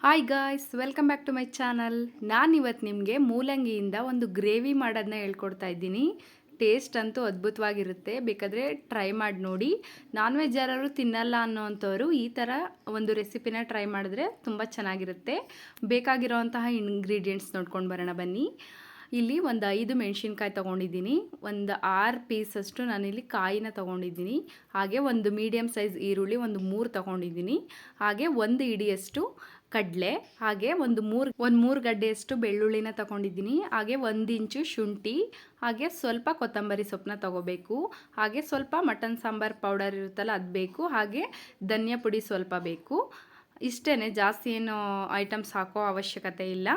Hi guys, welcome back to my channel. ನಾನಿವತ್ತು ನಿಮಗೆ ಮೂಲಂಗಿಯಿಂದ ಒಂದು ಗ್ರೇವಿ ಮಾಡೋದನ್ನ ಹೇಳ್ಕೊಡ್ತಾ ಇದ್ದೀನಿ. ಟೇಸ್ಟ್ ಅಂತೂ ಅದ್ಭುತವಾಗಿರುತ್ತೆ. ಬೇಕಾದರೆ ಟ್ರೈ ಮಾಡಿ ನೋಡಿ. ನಾನ್ ವೆಜ್ ಯಾರು ತಿನ್ನಲ್ಲ ಅನ್ನೋವಂಥವ್ರು ಈ ಥರ ಒಂದು ರೆಸಿಪಿನ ಟ್ರೈ ಮಾಡಿದ್ರೆ ತುಂಬ ಚೆನ್ನಾಗಿರುತ್ತೆ. ಬೇಕಾಗಿರೋವಂತಹ ಇಂಗ್ರೀಡಿಯೆಂಟ್ಸ್ ನೋಡ್ಕೊಂಡು ಬರೋಣ ಬನ್ನಿ. ಇಲ್ಲಿ ಒಂದು 5 ಮೆಣಸಿನ್ಕಾಯಿ ತೊಗೊಂಡಿದ್ದೀನಿ. ಒಂದು 6 ಪೀಸಷ್ಟು ನಾನಿಲ್ಲಿ ಕಾಯಿನ ತೊಗೊಂಡಿದ್ದೀನಿ. ಹಾಗೆ ಒಂದು ಮೀಡಿಯಮ್ ಸೈಜ್ ಈರುಳ್ಳಿ ಒಂದು 3 ತೊಗೊಂಡಿದ್ದೀನಿ. ಹಾಗೆ ಒಂದು ಇಡಿಯಷ್ಟು ಕಡಲೆ, ಹಾಗೆ ಒಂದು ಮೂರು ಗಡ್ಡೆಯಷ್ಟು ಬೆಳ್ಳುಳ್ಳಿನ ತೊಗೊಂಡಿದ್ದೀನಿ. ಹಾಗೆ 1 ಇಂಚು ಶುಂಠಿ, ಹಾಗೆ ಸ್ವಲ್ಪ ಕೊತ್ತಂಬರಿ ಸೊಪ್ಪನ್ನ ತೊಗೋಬೇಕು. ಹಾಗೆ ಸ್ವಲ್ಪ ಮಟನ್ ಸಾಂಬಾರ್ ಪೌಡರ್ ಇರುತ್ತಲ್ಲ ಅದು ಬೇಕು. ಹಾಗೆ ಧನಿಯಾ ಪುಡಿ ಸ್ವಲ್ಪ ಬೇಕು. ಇಷ್ಟೇ, ಜಾಸ್ತಿ ಏನು ಐಟಮ್ಸ್ ಹಾಕೋ ಅವಶ್ಯಕತೆ ಇಲ್ಲ.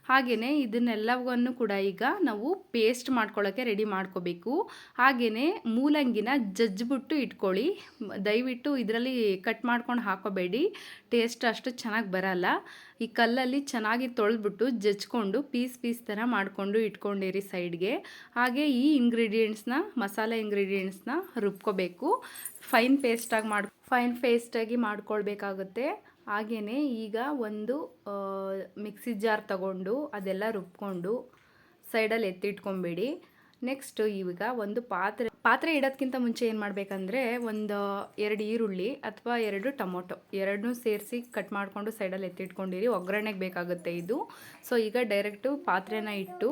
ಹಾಗೆಯೇ ಇದನ್ನೆಲ್ಲವನ್ನು ಕೂಡ ಈಗ ನಾವು ಪೇಸ್ಟ್ ಮಾಡ್ಕೊಳ್ಳೋಕ್ಕೆ ರೆಡಿ ಮಾಡ್ಕೋಬೇಕು. ಹಾಗೆಯೇ ಮೂಲಂಗಿನ ಜಜ್ಜಿಬಿಟ್ಟು ಇಟ್ಕೊಳ್ಳಿ. ದಯವಿಟ್ಟು ಇದರಲ್ಲಿ ಕಟ್ ಮಾಡ್ಕೊಂಡು ಹಾಕೋಬೇಡಿ, ಟೇಸ್ಟ್ ಅಷ್ಟು ಚೆನ್ನಾಗಿ ಬರಲ್ಲ. ಈ ಕಲ್ಲಲ್ಲಿ ಚೆನ್ನಾಗಿ ತೊಳೆದ್ಬಿಟ್ಟು ಜಜ್ಕೊಂಡು ಪೀಸ್ ಥರ ಮಾಡಿಕೊಂಡು ಇಟ್ಕೊಂಡಿರಿ ಸೈಡ್ಗೆ. ಹಾಗೆ ಈ ಮಸಾಲೆ ಇಂಗ್ರೀಡಿಯೆಂಟ್ಸ್ನ ರುಬ್ಕೋಬೇಕು. ಫೈನ್ ಪೇಸ್ಟಾಗಿ ಮಾಡ್ಕೊಳ್ಬೇಕಾಗುತ್ತೆ. ಹಾಗೆಯೇ ಈಗ ಒಂದು ಮಿಕ್ಸಿ ಜಾರ್ ತಗೊಂಡು ಅದೆಲ್ಲ ರುಬ್ಕೊಂಡು ಸೈಡಲ್ಲಿ ಎತ್ತಿಟ್ಕೊಂಬೇಡಿ. ನೆಕ್ಸ್ಟು ಈಗ ಒಂದು ಪಾತ್ರೆ ಇಡೋದಕ್ಕಿಂತ ಮುಂಚೆ ಏನು ಮಾಡಬೇಕಂದ್ರೆ, ಒಂದು 2 ಈರುಳ್ಳಿ ಅಥವಾ 2 ಟೊಮೊಟೊ ಎರಡನ್ನೂ ಸೇರಿಸಿ ಕಟ್ ಮಾಡಿಕೊಂಡು ಸೈಡಲ್ಲಿ ಎತ್ತಿಟ್ಕೊಂಡಿರಿ. ಒಗ್ಗರಣೆಗೆ ಬೇಕಾಗುತ್ತೆ ಇದು. ಸೊ ಈಗ ಡೈರೆಕ್ಟು ಪಾತ್ರೆನ ಇಟ್ಟು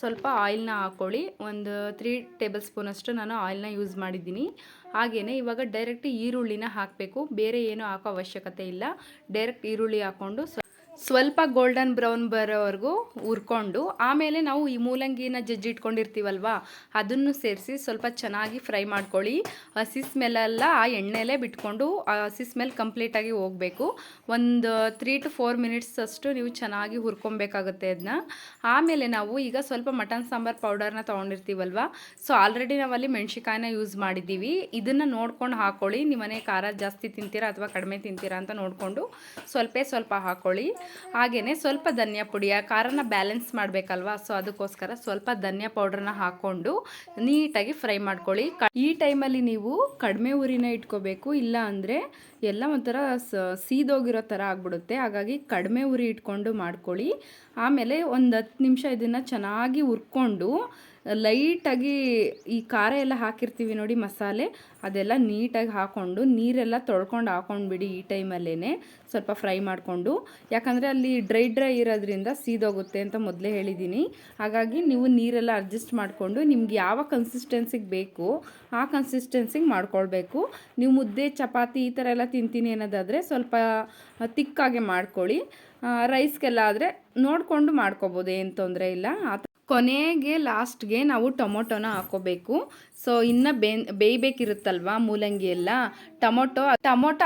ಸ್ವಲ್ಪ ಆಯಿಲ್ನ ಹಾಕ್ಕೊಳ್ಳಿ. ಒಂದು 3 ಟೇಬಲ್ ಸ್ಪೂನಷ್ಟು ನಾನು ಆಯಿಲ್ನ ಯೂಸ್ ಮಾಡಿದ್ದೀನಿ. ಹಾಗೆಯೇ ಇವಾಗ ಡೈರೆಕ್ಟ್ ಈರುಳ್ಳಿನ ಹಾಕಬೇಕು. ಬೇರೆ ಏನೂ ಹಾಕೋ ಅವಶ್ಯಕತೆ ಇಲ್ಲ. ಡೈರೆಕ್ಟ್ ಈರುಳ್ಳಿ ಹಾಕ್ಕೊಂಡು ಸ್ವಲ್ಪ ಗೋಲ್ಡನ್ ಬ್ರೌನ್ ಬರೋವರೆಗೂ ಹುರ್ಕೊಂಡು, ಆಮೇಲೆ ನಾವು ಈ ಮೂಲಂಗಿನ ಜಜ್ಜಿಟ್ಕೊಂಡಿರ್ತೀವಲ್ವ ಅದನ್ನು ಸೇರಿಸಿ ಸ್ವಲ್ಪ ಚೆನ್ನಾಗಿ ಫ್ರೈ ಮಾಡ್ಕೊಳ್ಳಿ. ಹಸಿ ಸ್ಮೆಲ್ಲೆಲ್ಲ ಆ ಎಣ್ಣೆಲೇ ಬಿಟ್ಕೊಂಡು ಆ ಹಸಿ ಸ್ಮೆಲ್ ಕಂಪ್ಲೀಟಾಗಿ ಹೋಗಬೇಕು. ಒಂದು 3 to 4 ಮಿನಿಟ್ಸ್ ಅಷ್ಟು ನೀವು ಚೆನ್ನಾಗಿ ಹುರ್ಕೊಬೇಕಾಗುತ್ತೆ ಅದನ್ನ. ಆಮೇಲೆ ನಾವು ಈಗ ಸ್ವಲ್ಪ ಮಟನ್ ಸಾಂಬಾರ್ ಪೌಡರ್ನ ತೊಗೊಂಡಿರ್ತೀವಲ್ವ, ಸೊ ಆಲ್ರೆಡಿ ನಾವಲ್ಲಿ ಮೆಣಸಿಕಾಯಿನ ಯೂಸ್ ಮಾಡಿದ್ದೀವಿ. ಇದನ್ನು ನೋಡ್ಕೊಂಡು ಹಾಕ್ಕೊಳ್ಳಿ. ನಿಮ್ಮನೆ ಖಾರ ಜಾಸ್ತಿ ತಿಂತೀರಾ ಅಥವಾ ಕಡಿಮೆ ತಿಂತೀರಾ ಅಂತ ನೋಡಿಕೊಂಡು ಸ್ವಲ್ಪ ಹಾಕ್ಕೊಳ್ಳಿ. ಹಾಗೆಯೇ ಸ್ವಲ್ಪ ಧನಿಯಾ ಪುಡಿ, ಖಾರನ ಬ್ಯಾಲೆನ್ಸ್ ಮಾಡಬೇಕಲ್ವಾ, ಸೊ ಅದಕ್ಕೋಸ್ಕರ ಸ್ವಲ್ಪ ಧನಿಯಾ ಪೌಡ್ರನ್ನ ಹಾಕ್ಕೊಂಡು ನೀಟಾಗಿ ಫ್ರೈ ಮಾಡ್ಕೊಳ್ಳಿ. ಈ ಟೈಮಲ್ಲಿ ನೀವು ಕಡಿಮೆ ಉರಿನ ಇಟ್ಕೋಬೇಕು, ಇಲ್ಲ ಅಂದರೆ ಎಲ್ಲ ಒಂಥರ ಸೀದೋಗಿರೋ ಥರ ಆಗಿಬಿಡುತ್ತೆ. ಹಾಗಾಗಿ ಕಡಿಮೆ ಉರಿ ಇಟ್ಕೊಂಡು ಮಾಡ್ಕೊಳ್ಳಿ. ಆಮೇಲೆ ಒಂದು 10 ನಿಮಿಷ ಇದನ್ನು ಚೆನ್ನಾಗಿ ಹುರ್ಕೊಂಡು ಲೈಟಾಗಿ ಈ ಖಾರ ಎಲ್ಲ ಹಾಕಿರ್ತೀವಿ ನೋಡಿ, ಮಸಾಲೆ ಅದೆಲ್ಲ ನೀಟಾಗಿ ಹಾಕ್ಕೊಂಡು ನೀರೆಲ್ಲ ತೊಳ್ಕೊಂಡು ಹಾಕ್ಕೊಂಡ್ಬಿಡಿ. ಈ ಟೈಮಲ್ಲೇ ಸ್ವಲ್ಪ ಫ್ರೈ ಮಾಡಿಕೊಂಡು, ಯಾಕಂದರೆ ಅಲ್ಲಿ ಡ್ರೈ ಇರೋದ್ರಿಂದ ಸೀದೋಗುತ್ತೆ ಅಂತ ಮೊದಲೇ ಹೇಳಿದ್ದೀನಿ. ಹಾಗಾಗಿ ನೀವು ನೀರೆಲ್ಲ ಅಡ್ಜಸ್ಟ್ ಮಾಡಿಕೊಂಡು ನಿಮ್ಗೆ ಯಾವ ಕನ್ಸಿಸ್ಟೆನ್ಸಿಗೆ ಬೇಕು ಆ ಕನ್ಸಿಸ್ಟೆನ್ಸಿಗೆ ಮಾಡ್ಕೊಳ್ಬೇಕು. ನೀವು ಮುದ್ದೆ ಚಪಾತಿ ಈ ಥರ ಎಲ್ಲ ತಿಂತೀನಿ ಅನ್ನೋದಾದರೆ ಸ್ವಲ್ಪ ತಿಕ್ಕಾಗೆ ಮಾಡ್ಕೊಳ್ಳಿ. ರೈಸ್ಗೆಲ್ಲ ಆದರೆ ನೋಡಿಕೊಂಡು ಮಾಡ್ಕೊಬೋದು, ಏನು ತೊಂದರೆ ಇಲ್ಲ. ಕೊನೆಗೆ ಲಾಸ್ಟ್ಗೆ ನಾವು ಟೊಮೊಟೊನ ಹಾಕೋಬೇಕು. ಸೊ ಇನ್ನು ಬೇಯಬೇಕಿರುತ್ತಲ್ವ ಮೂಲಂಗಿ ಎಲ್ಲ, ಟೊಮೊಟೊ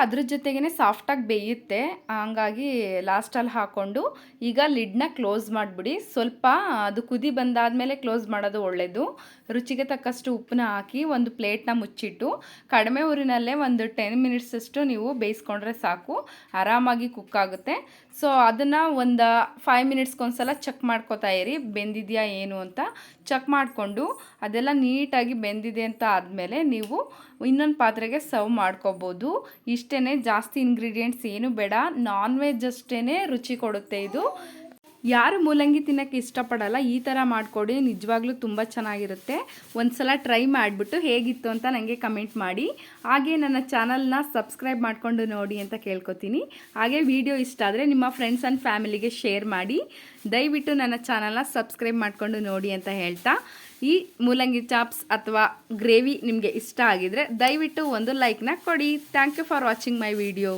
ಅದ್ರ ಜೊತೆಗೇ ಸಾಫ್ಟಾಗಿ ಬೇಯುತ್ತೆ. ಹಂಗಾಗಿ ಲಾಸ್ಟಲ್ಲಿ ಹಾಕ್ಕೊಂಡು ಈಗ ಲಿಡ್ನ ಕ್ಲೋಸ್ ಮಾಡಿಬಿಡಿ. ಸ್ವಲ್ಪ ಅದು ಕುದಿ ಬಂದಾದಮೇಲೆ ಕ್ಲೋಸ್ ಮಾಡೋದು ಒಳ್ಳೆಯದು. ರುಚಿಗೆ ತಕ್ಕಷ್ಟು ಉಪ್ಪನ್ನ ಹಾಕಿ ಒಂದು ಪ್ಲೇಟ್ನ ಮುಚ್ಚಿಟ್ಟು ಕಡಿಮೆ ಊರಿನಲ್ಲೇ ಒಂದು 10 ಮಿನಿಟ್ಸಷ್ಟು ನೀವು ಬೇಯಿಸ್ಕೊಂಡ್ರೆ ಸಾಕು, ಆರಾಮಾಗಿ ಕುಕ್ ಆಗುತ್ತೆ. ಸೊ ಅದನ್ನು ಒಂದು 5 ಮಿನಿಟ್ಸ್ಗೊಂದ್ಸಲ ಚೆಕ್ ಮಾಡ್ಕೋತಾ ಇರಿ, ಬೆಂದಿದೆಯಾ ಏನು ಅಂತ. ಚೆಕ್ ಮಾಡಿಕೊಂಡು ಅದೆಲ್ಲ ನೀಟಾಗಿ ಬೆಂದಿದೆ ಅಂತ ಆದಮೇಲೆ ನೀವು ಇನ್ನೊಂದು ಪಾತ್ರೆಗೆ ಸರ್ವ್ ಮಾಡ್ಕೋಬೋದು. ಇಷ್ಟೇ, ಜಾಸ್ತಿ ಇಂಗ್ರೀಡಿಯೆಂಟ್ಸ್ ಏನು ಬೇಡ. ನಾನ್ ವೆಜ್ ಅಷ್ಟೇ ರುಚಿ ಕೊಡುತ್ತೆ ಇದು. ಯಾರು ಮೂಲಂಗಿ ತಿನ್ನೋಕ್ಕೆ ಇಷ್ಟಪಡಲ್ಲ, ಈ ಥರ ಮಾಡಿಕೊಡಿ, ನಿಜವಾಗ್ಲೂ ತುಂಬ ಚೆನ್ನಾಗಿರುತ್ತೆ. ಒಂದು ಸಲ ಟ್ರೈ ಮಾಡಿಬಿಟ್ಟು ಹೇಗಿತ್ತು ಅಂತ ನನಗೆ ಕಮೆಂಟ್ ಮಾಡಿ. ಹಾಗೆ ನನ್ನ ಚಾನಲ್ನ ಸಬ್ಸ್ಕ್ರೈಬ್ ಮಾಡಿಕೊಂಡು ನೋಡಿ ಅಂತ ಕೇಳ್ಕೊತೀನಿ. ಹಾಗೆ ವಿಡಿಯೋ ಇಷ್ಟ ಆದರೆ ನಿಮ್ಮ ಫ್ರೆಂಡ್ಸ್ ಆ್ಯಂಡ್ ಫ್ಯಾಮಿಲಿಗೆ ಶೇರ್ ಮಾಡಿ. ದಯವಿಟ್ಟು ನನ್ನ ಚಾನಲ್ನ ಸಬ್ಸ್ಕ್ರೈಬ್ ಮಾಡಿಕೊಂಡು ನೋಡಿ ಅಂತ ಹೇಳ್ತಾ, ಈ ಮೂಲಂಗಿ ಚಾಪ್ಸ್ ಅಥವಾ ಗ್ರೇವಿ ನಿಮಗೆ ಇಷ್ಟ ಆಗಿದರೆ ದಯವಿಟ್ಟು ಒಂದು ಲೈಕ್ನ ಕೊಡಿ. Thank you for watching my video.